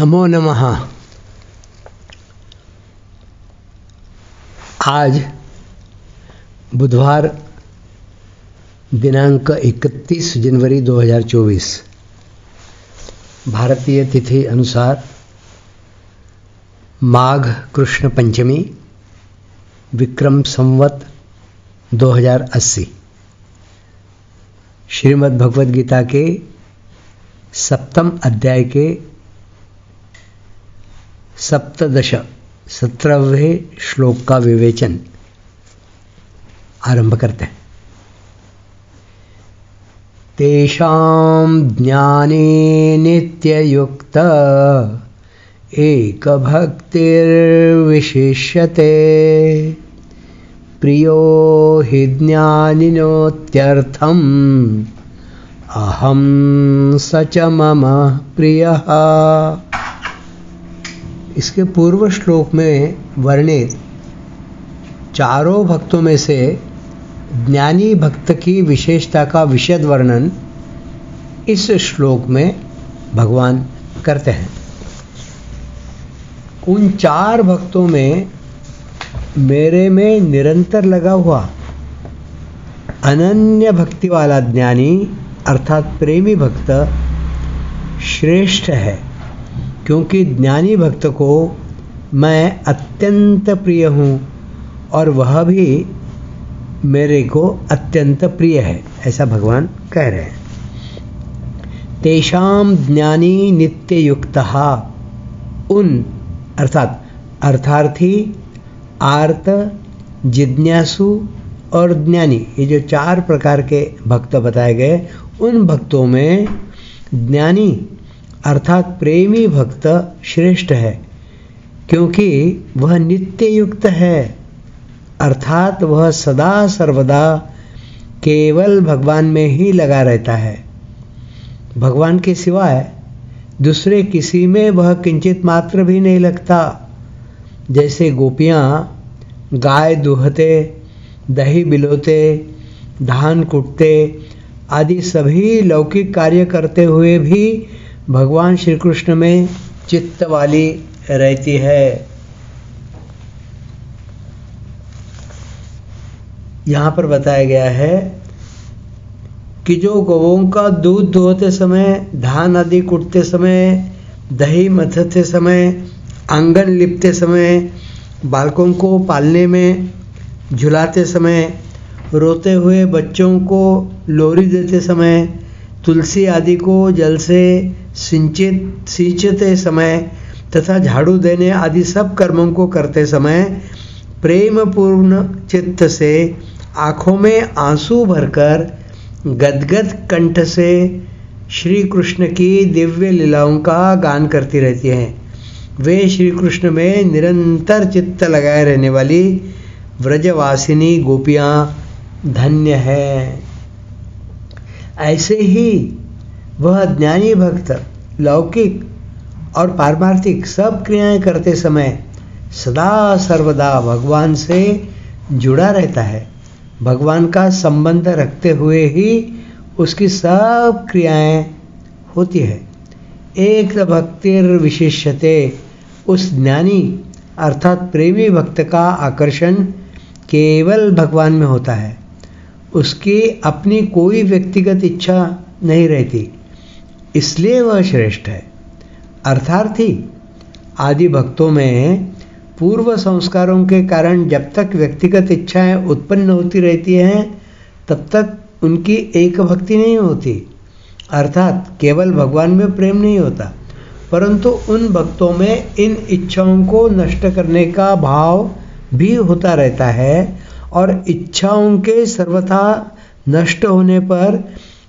नमो नमः। आज बुधवार दिनांक 31 जनवरी 2024 भारतीय तिथि अनुसार माघ कृष्ण पंचमी विक्रम संवत 2080 श्रीमद् भगवद गीता के सप्तम अध्याय के 17वें श्लोक का विवेचन आरंभ करते हैं। तेषां ज्ञाने नित्ययुक्त एक भक्तिर्विशिष्यते प्रियो हि ज्ञानिनोत्यर्थम् अहं स च मम प्रियः। इसके पूर्व श्लोक में वर्णित चारों भक्तों में से ज्ञानी भक्त की विशेषता का विशद वर्णन इस श्लोक में भगवान करते हैं। उन चार भक्तों में मेरे में निरंतर लगा हुआ अनन्य भक्ति वाला ज्ञानी अर्थात प्रेमी भक्त श्रेष्ठ है, क्योंकि ज्ञानी भक्त को मैं अत्यंत प्रिय हूँ और वह भी मेरे को अत्यंत प्रिय है, ऐसा भगवान कह रहे हैं। तेषां ज्ञानी नित्य युक्तः, उन अर्थात अर्थार्थी, आर्त, जिज्ञासु और ज्ञानी, ये जो चार प्रकार के भक्त बताए गए, उन भक्तों में ज्ञानी अर्थात प्रेमी भक्त श्रेष्ठ है, क्योंकि वह नित्य युक्त है, अर्थात वह सदा सर्वदा केवल भगवान में ही लगा रहता है। भगवान के सिवाय दूसरे किसी में वह किंचित मात्र भी नहीं लगता। जैसे गोपियाँ गाय दूहते, दही बिलोते, धान कूटते आदि सभी लौकिक कार्य करते हुए भी भगवान श्री कृष्ण में चित्त वाली रहती है। यहाँ पर बताया गया है कि जो गौओं का दूध दुहते समय, धान आदि कूटते समय, दही मथते समय, आंगन लिपते समय, बालकों को पालने में, झुलाते समय, रोते हुए बच्चों को लोरी देते समय, तुलसी आदि को जल से सींचते समय तथा झाड़ू देने आदि सब कर्मों को करते समय प्रेम पूर्ण चित्त से आँखों में आंसू भरकर गदगद कंठ से श्री कृष्ण की दिव्य लीलाओं का गान करती रहती हैं। वे श्री कृष्ण में निरंतर चित्त लगाए रहने वाली व्रजवासिनी गोपियाँ धन्य है। ऐसे ही वह ज्ञानी भक्त लौकिक और पारमार्थिक सब क्रियाएं करते समय सदा सर्वदा भगवान से जुड़ा रहता है। भगवान का संबंध रखते हुए ही उसकी सब क्रियाएं होती है। एक भक्तिर विशिष्यते, उस ज्ञानी अर्थात प्रेमी भक्त का आकर्षण केवल भगवान में होता है। उसकी अपनी कोई व्यक्तिगत इच्छा नहीं रहती, इसलिए वह श्रेष्ठ है। अर्थार्थी आदि भक्तों में पूर्व संस्कारों के कारण जब तक व्यक्तिगत इच्छाएं उत्पन्न होती रहती हैं तब तक उनकी एक भक्ति नहीं होती, अर्थात केवल भगवान में प्रेम नहीं होता। परंतु उन भक्तों में इन इच्छाओं को नष्ट करने का भाव भी होता रहता है और इच्छाओं के सर्वथा नष्ट होने पर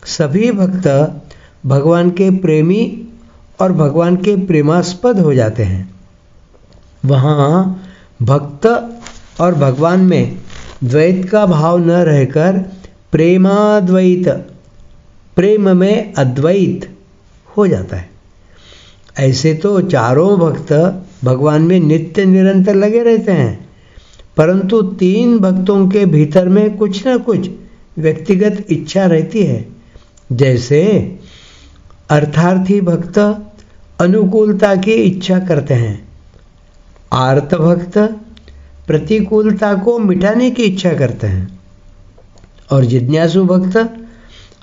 सभी भक्त भगवान के प्रेमी और भगवान के प्रेमास्पद हो जाते हैं। वहाँ भक्त और भगवान में द्वैत का भाव न रहकर प्रेमाद्वैत, प्रेम में अद्वैत हो जाता है। ऐसे तो चारों भक्त भगवान में नित्य निरंतर लगे रहते हैं, परंतु तीन भक्तों के भीतर में कुछ न कुछ व्यक्तिगत इच्छा रहती है। जैसे अर्थार्थी भक्त अनुकूलता की इच्छा करते हैं। आर्त भक्त प्रतिकूलता को मिटाने की इच्छा करते हैं। और जिज्ञासु भक्त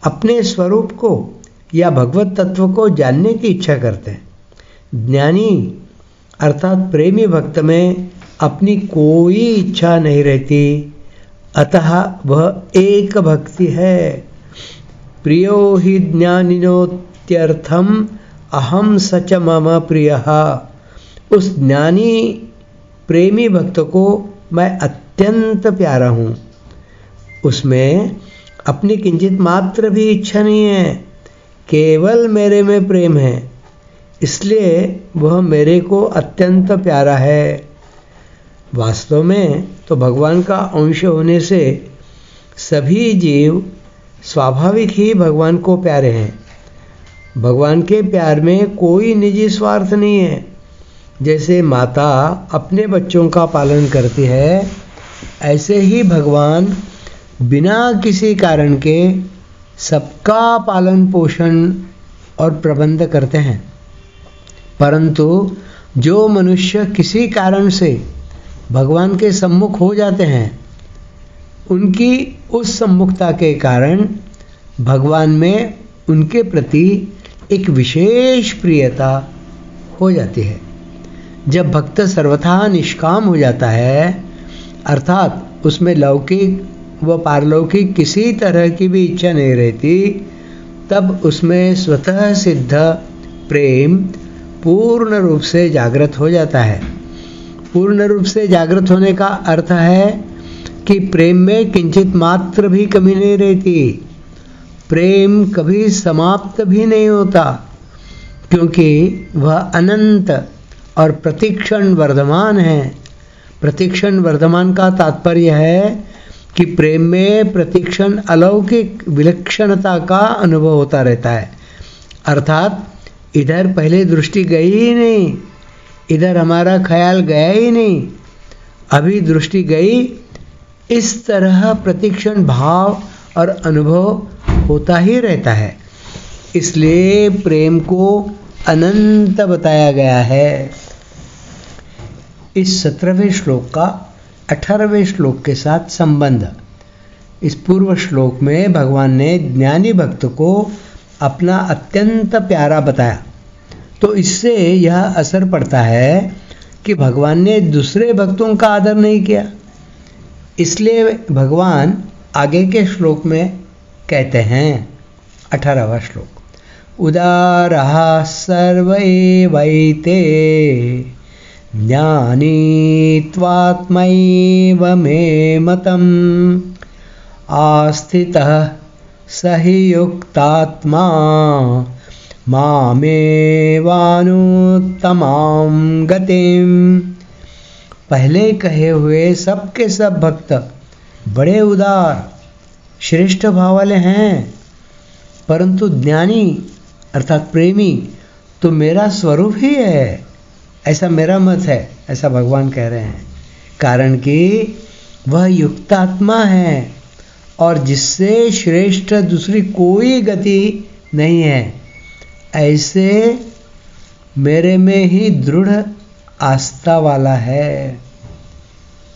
अपने स्वरूप को या भगवत तत्व को जानने की इच्छा करते हैं। ज्ञानी अर्थात प्रेमी भक्त में अपनी कोई इच्छा नहीं रहती, अतः वह एक भक्ति है। प्रियो हि ज्ञानिनोत्यर्थम अहम सच मम प्रियः। उस ज्ञानी प्रेमी भक्त को मैं अत्यंत प्यारा हूँ। उसमें अपनी किंचित मात्र भी इच्छा नहीं है, केवल मेरे में प्रेम है, इसलिए वह मेरे को अत्यंत प्यारा है। वास्तव में तो भगवान का अंश होने से सभी जीव स्वाभाविक ही भगवान को प्यारे हैं। भगवान के प्यार में कोई निजी स्वार्थ नहीं है। जैसे माता अपने बच्चों का पालन करती है, ऐसे ही भगवान बिना किसी कारण के सबका पालन पोषण और प्रबंध करते हैं। परंतु जो मनुष्य किसी कारण से भगवान के सम्मुख हो जाते हैं, उनकी उस सम्मुखता के कारण भगवान में उनके प्रति एक विशेष प्रियता हो जाती है। जब भक्त सर्वथा निष्काम हो जाता है, अर्थात उसमें लौकिक व पारलौकिक किसी तरह की भी इच्छा नहीं रहती, तब उसमें स्वतः सिद्ध प्रेम पूर्ण रूप से जागृत हो जाता है। पूर्ण रूप से जागृत होने का अर्थ है कि प्रेम में किंचित मात्र भी कमी नहीं रहती। प्रेम कभी समाप्त भी नहीं होता, क्योंकि वह अनंत और प्रतिक्षण वर्धमान है। प्रतिक्षण वर्धमान का तात्पर्य है कि प्रेम में प्रतिक्षण अलौकिक विलक्षणता का अनुभव होता रहता है। अर्थात इधर पहले दृष्टि गई ही नहीं, इधर हमारा ख्याल गया ही नहीं, अभी दृष्टि गई, इस तरह प्रतिक्षण भाव और अनुभव होता ही रहता है। इसलिए प्रेम को अनंत बताया गया है। इस 17वें श्लोक का 18वें श्लोक के साथ संबंध। इस पूर्व श्लोक में भगवान ने ज्ञानी भक्त को अपना अत्यंत प्यारा बताया, तो इससे यह असर पड़ता है कि भगवान ने दूसरे भक्तों का आदर नहीं किया। इसलिए भगवान आगे के श्लोक में कहते हैं, 18वां श्लोक, उदारः सर्व एवैते ज्ञानी त्वात्मैव मे मतम् आस्थितः स हि युक्तात्मा मामेवानुत्तमां गतिम्। पहले कहे हुए सब के सब भक्त बड़े उदार श्रेष्ठ भाव वाले हैं, परंतु ज्ञानी अर्थात प्रेमी तो मेरा स्वरूप ही है, ऐसा मेरा मत है, ऐसा भगवान कह रहे हैं। कारण कि वह युक्तात्मा है और जिससे श्रेष्ठ दूसरी कोई गति नहीं है। ऐसे मेरे में ही दृढ़ आस्था वाला है।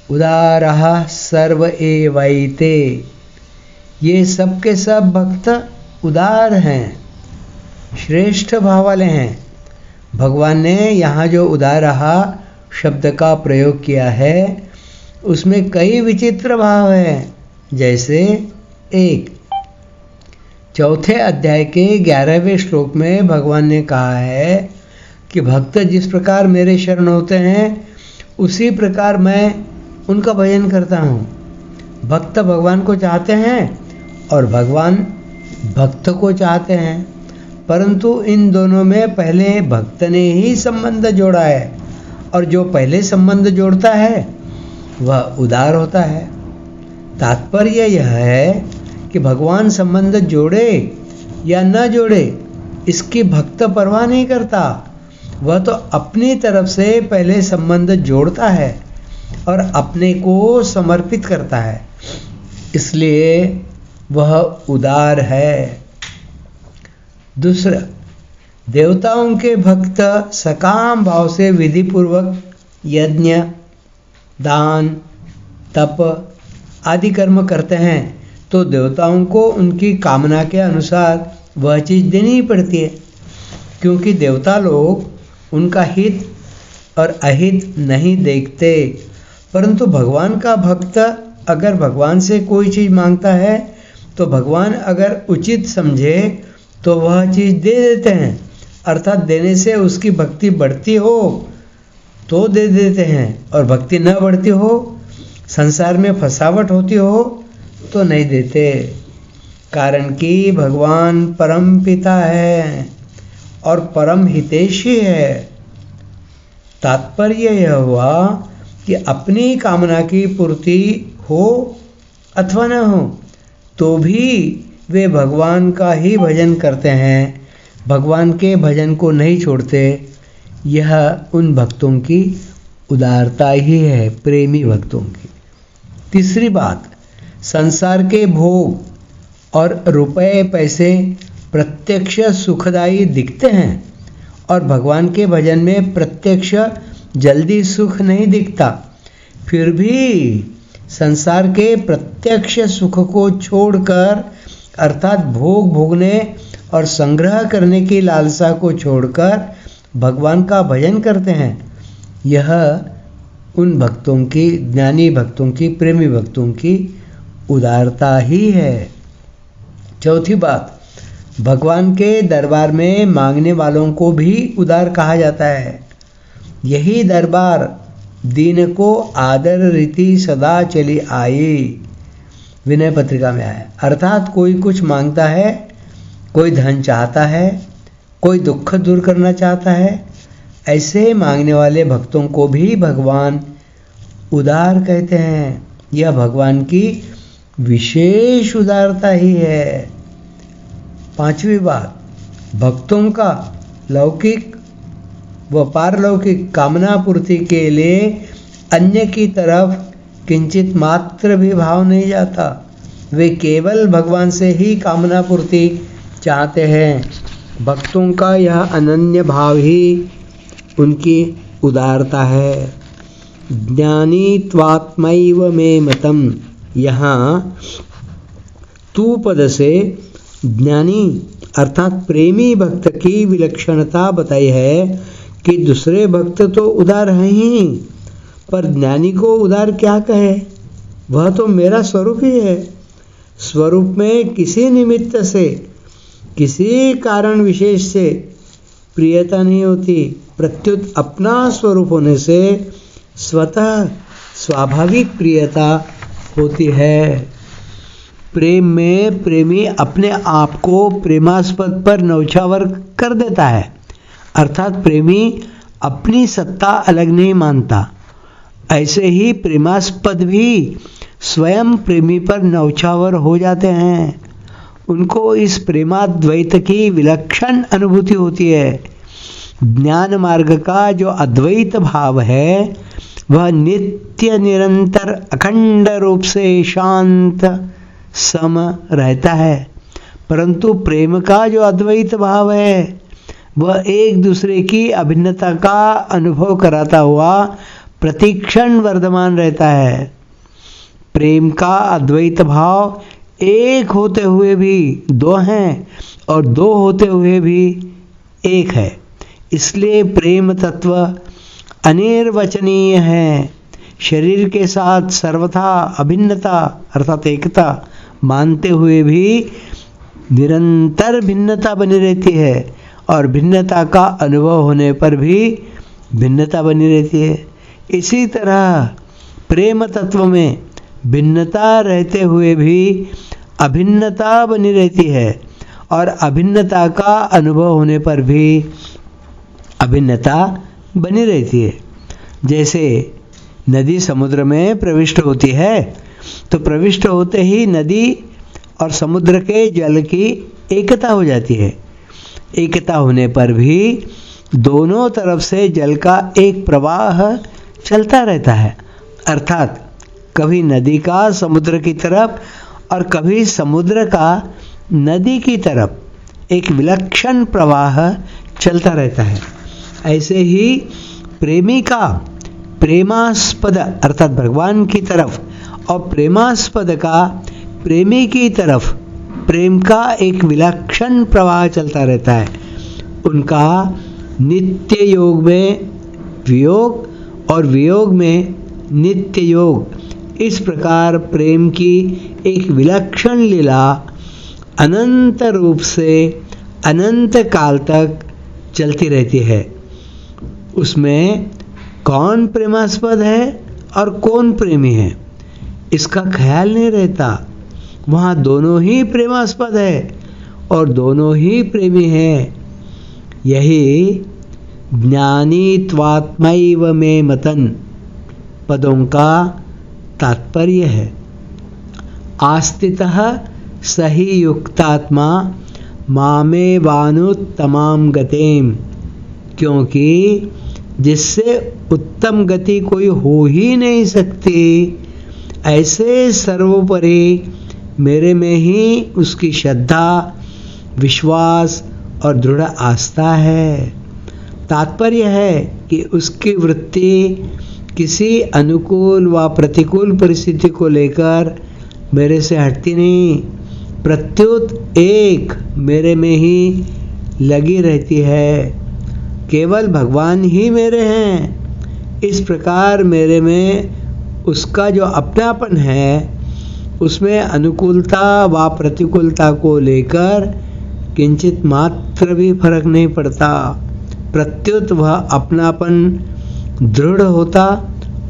उदारः सर्व एवैते, ये सब के सब भक्त उदार हैं, श्रेष्ठ भाव वाले हैं। भगवान ने यहाँ जो उदारः शब्द का प्रयोग किया है, उसमें कई विचित्र भाव हैं। जैसे एक, चौथे अध्याय के 11वें श्लोक में भगवान ने कहा है कि भक्त जिस प्रकार मेरे शरण होते हैं, उसी प्रकार मैं उनका भजन करता हूँ। भक्त भगवान को चाहते हैं और भगवान भक्त को चाहते हैं, परंतु इन दोनों में पहले भक्त ने ही संबंध जोड़ा है, और जो पहले संबंध जोड़ता है वह उदार होता है। तात्पर्य यह है कि भगवान संबंध जोड़े या न जोड़े, इसकी भक्त परवाह नहीं करता। वह तो अपनी तरफ से पहले संबंध जोड़ता है और अपने को समर्पित करता है, इसलिए वह उदार है। दूसरा, देवताओं के भक्त सकाम भाव से विधि पूर्वक यज्ञ, दान, तप आदि कर्म करते हैं तो देवताओं को उनकी कामना के अनुसार वह चीज़ देनी ही पड़ती है, क्योंकि देवता लोग उनका हित और अहित नहीं देखते। परंतु भगवान का भक्त अगर भगवान से कोई चीज़ मांगता है तो भगवान अगर उचित समझे तो वह चीज़ दे देते हैं, अर्थात देने से उसकी भक्ति बढ़ती हो तो दे देते हैं, और भक्ति न बढ़ती हो, संसार में फसावट होती हो तो नहीं देते। कारण कि भगवान परम पिता है और परम हितैषी है। तात्पर्य यह हुआ कि अपनी कामना की पूर्ति हो अथवा न हो तो भी वे भगवान का ही भजन करते हैं, भगवान के भजन को नहीं छोड़ते। यह उन भक्तों की उदारता ही है, प्रेमी भक्तों की। तीसरी बात, संसार के भोग और रुपए पैसे प्रत्यक्ष सुखदायी दिखते हैं और भगवान के भजन में प्रत्यक्ष जल्दी सुख नहीं दिखता। फिर भी संसार के प्रत्यक्ष सुख को छोड़कर, अर्थात भोग भोगने और संग्रह करने की लालसा को छोड़कर भगवान का भजन करते हैं। यह उन भक्तों की, ज्ञानी भक्तों की, प्रेमी भक्तों की उदारता ही है। चौथी बात, भगवान के दरबार में मांगने वालों को भी उदार कहा जाता है। यही दरबार दीन को आदर रीति सदा चली आई, विनय पत्रिका में आया। अर्थात कोई कुछ मांगता है, कोई धन चाहता है, कोई दुख दूर करना चाहता है, ऐसे मांगने वाले भक्तों को भी भगवान उदार कहते हैं। यह भगवान की विशेष उदारता ही है। पांचवी बात, भक्तों का लौकिक व पारलौकिक कामना पूर्ति के लिए अन्य की तरफ किंचित मात्र भी भाव नहीं जाता। वे केवल भगवान से ही कामना पूर्ति चाहते हैं। भक्तों का यह अनन्य भाव ही उनकी उदारता है। ज्ञानी त्वात्मैव मे मतम, यहाँ तू पद से ज्ञानी अर्थात प्रेमी भक्त की विलक्षणता बताई है कि दूसरे भक्त तो उदार हैं ही, पर ज्ञानी को उदार क्या कहे, वह तो मेरा स्वरूप ही है। स्वरूप में किसी निमित्त से, किसी कारण विशेष से प्रियता नहीं होती, प्रत्युत अपना स्वरूप होने से स्वतः स्वाभाविक प्रियता होती है। प्रेम में प्रेमी अपने आप को प्रेमास्पद पर न्यौछावर कर देता है, अर्थात प्रेमी अपनी सत्ता अलग नहीं मानता। ऐसे ही प्रेमास्पद भी स्वयं प्रेमी पर न्यौछावर हो जाते हैं। उनको इस प्रेमाद्वैत की विलक्षण अनुभूति होती है। ज्ञान मार्ग का जो अद्वैत भाव है वह नित्य निरंतर अखंड रूप से शांत सम रहता है, परंतु प्रेम का जो अद्वैत भाव है वह एक दूसरे की अभिन्नता का अनुभव कराता हुआ प्रतिक्षण वर्धमान रहता है। प्रेम का अद्वैत भाव एक होते हुए भी दो हैं और दो होते हुए भी एक है। इसलिए प्रेम तत्व अनिर्वचनीय है। शरीर के साथ सर्वथा अभिन्नता अर्थात एकता मानते हुए भी निरंतर भिन्नता बनी रहती है, और भिन्नता का अनुभव होने पर भी भिन्नता बनी रहती है। इसी तरह प्रेम तत्व में भिन्नता रहते हुए भी अभिन्नता बनी रहती है, और अभिन्नता का अनुभव होने पर भी अभिन्नता बनी रहती है। जैसे नदी समुद्र में प्रविष्ट होती है तो प्रविष्ट होते ही नदी और समुद्र के जल की एकता हो जाती है। एकता होने पर भी दोनों तरफ से जल का एक प्रवाह चलता रहता है, अर्थात कभी नदी का समुद्र की तरफ और कभी समुद्र का नदी की तरफ एक विलक्षण प्रवाह चलता रहता है। ऐसे ही प्रेमी का प्रेमास्पद अर्थात भगवान की तरफ और प्रेमास्पद का प्रेमी की तरफ प्रेम का एक विलक्षण प्रवाह चलता रहता है। उनका नित्य योग में वियोग और वियोग में नित्य योग, इस प्रकार प्रेम की एक विलक्षण लीला अनंत रूप से अनंत काल तक चलती रहती है। उसमें कौन प्रेमास्पद है और कौन प्रेमी है इसका ख्याल नहीं रहता। वहाँ दोनों ही प्रेमास्पद है और दोनों ही प्रेमी है। यही ज्ञानी त्वात्मैव में मतन पदों का तात्पर्य है। आस्तितः सही युक्तात्मा मामे वानुत्तमाम गतिम, क्योंकि जिससे उत्तम गति कोई हो ही नहीं सकती, ऐसे सर्वोपरि मेरे में ही उसकी श्रद्धा, विश्वास और दृढ़ आस्था है। तात्पर्य है कि उसकी वृत्ति किसी अनुकूल व प्रतिकूल परिस्थिति को लेकर मेरे से हटती नहीं, प्रत्युत एक मेरे में ही लगी रहती है। केवल भगवान ही मेरे हैं। इस प्रकार मेरे में उसका जो अपनापन है, उसमें अनुकूलता व प्रतिकूलता को लेकर किंचित मात्र भी फर्क नहीं पड़ता। प्रत्युत वह अपनापन दृढ़ होता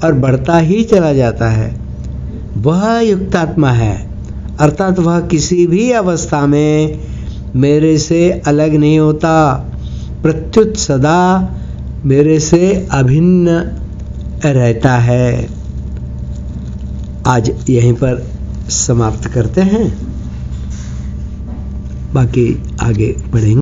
और बढ़ता ही चला जाता है। वह युक्तात्मा है, अर्थात वह किसी भी अवस्था में मेरे से अलग नहीं होता, प्रत्युत सदा मेरे से अभिन्न रहता है। आज यहीं पर समाप्त करते हैं, बाकी आगे बढ़ेंगे।